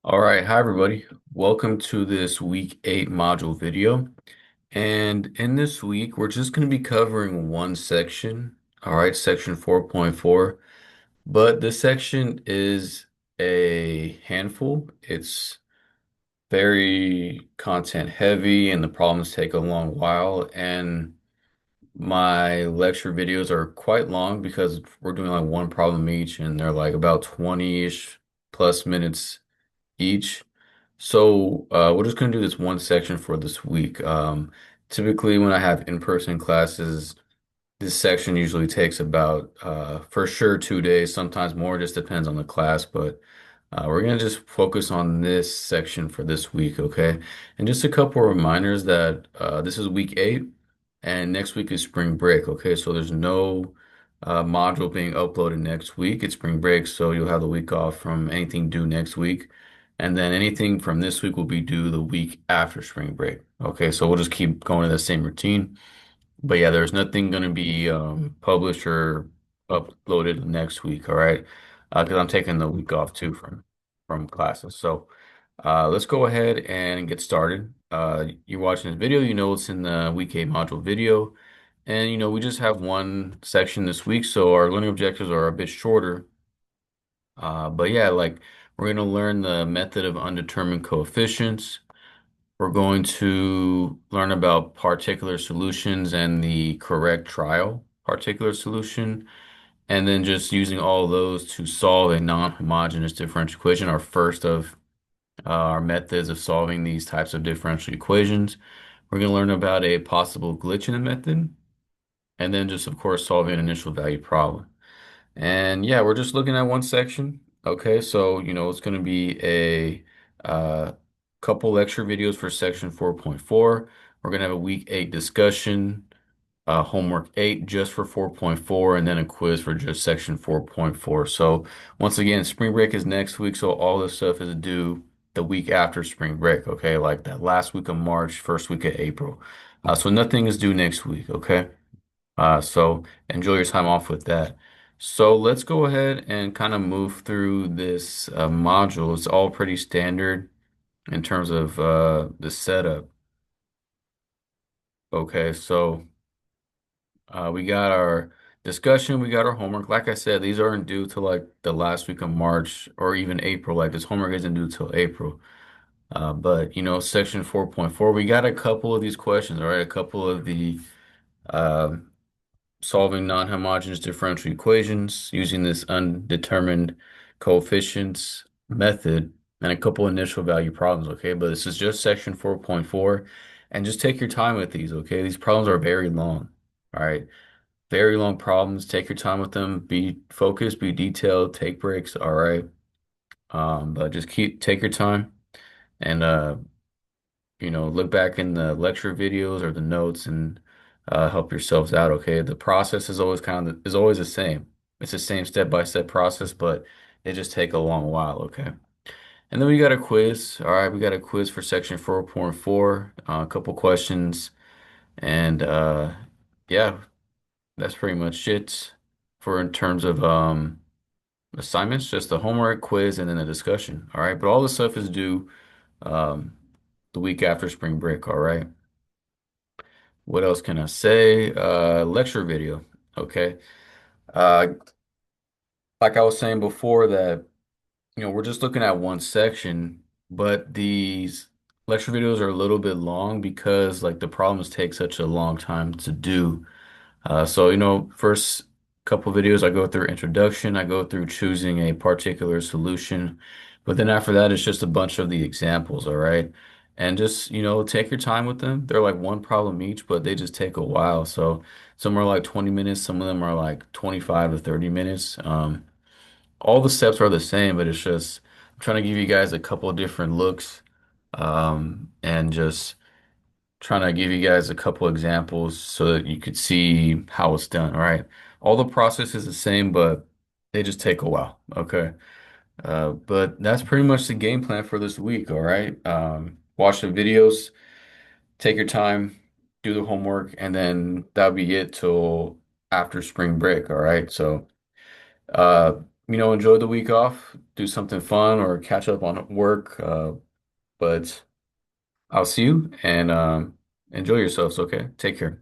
All right, hi everybody. Welcome to this week 8 module video. And in this week, we're just going to be covering one section. All right, section 4.4. But this section is a handful. It's very content heavy and the problems take a long while. And my lecture videos are quite long because we're doing like one problem each and they're like about 20-ish plus minutes each. So we're just gonna do this one section for this week. Typically, when I have in-person classes, this section usually takes about for sure 2 days, sometimes more, just depends on the class. But we're gonna just focus on this section for this week, okay? And just a couple of reminders that this is week 8, and next week is spring break, okay? So there's no module being uploaded next week. It's spring break, so you'll have the week off from anything due next week. And then anything from this week will be due the week after spring break. Okay, so we'll just keep going to the same routine. But yeah, there's nothing going to be published or uploaded next week, all right? Because I'm taking the week off too from classes. So let's go ahead and get started. You're watching this video, you know it's in the week 8 module video. And we just have one section this week, so our learning objectives are a bit shorter. But yeah, like we're going to learn the method of undetermined coefficients. We're going to learn about particular solutions and the correct trial particular solution, and then just using all of those to solve a non-homogeneous differential equation, our first of our methods of solving these types of differential equations. We're going to learn about a possible glitch in the method, and then just, of course, solving an initial value problem. And yeah, we're just looking at one section. Okay, so it's going to be a couple lecture videos for section 4.4. We're going to have a week 8 discussion, homework 8 just for 4.4, and then a quiz for just section 4.4. So once again, spring break is next week, so all this stuff is due the week after spring break. Okay, like that last week of March, first week of April. So nothing is due next week. Okay. So enjoy your time off with that. So let's go ahead and kind of move through this module. It's all pretty standard in terms of the setup. Okay, so we got our discussion, we got our homework. Like I said, these aren't due to like the last week of March or even April. Like this homework isn't due till April. But section 4.4, we got a couple of these questions, all right? A couple of the uh, solving non-homogeneous differential equations using this undetermined coefficients method and a couple initial value problems, okay? But this is just section 4.4 and just take your time with these, okay? These problems are very long, all right? Very long problems. Take your time with them. Be focused, be detailed, take breaks, all right? But just take your time and look back in the lecture videos or the notes and help yourselves out, okay? The process is always is always the same. It's the same step-by-step process, but it just take a long while, okay? And then we got a quiz. All right, we got a quiz for section 4.4, a couple questions, and yeah, that's pretty much it for in terms of assignments, just the homework, quiz, and then a discussion. All right, but all this stuff is due um, the week after spring break, all right? What else can I say? Lecture video. Okay. Uh, like I was saying before that, we're just looking at one section, but these lecture videos are a little bit long because like the problems take such a long time to do. So, first couple videos, I go through introduction, I go through choosing a particular solution, but then after that, it's just a bunch of the examples, all right? And just, take your time with them. They're like one problem each, but they just take a while. So some are like 20 minutes, some of them are like 25 to 30 minutes. All the steps are the same, but it's just I'm trying to give you guys a couple of different looks, and just trying to give you guys a couple examples so that you could see how it's done. All right. All the process is the same, but they just take a while. Okay. But that's pretty much the game plan for this week. All right. Watch the videos, take your time, do the homework, and then that'll be it till after spring break. All right. So, enjoy the week off. do something fun or catch up on work. But I'll see you and enjoy yourselves, okay? Take care.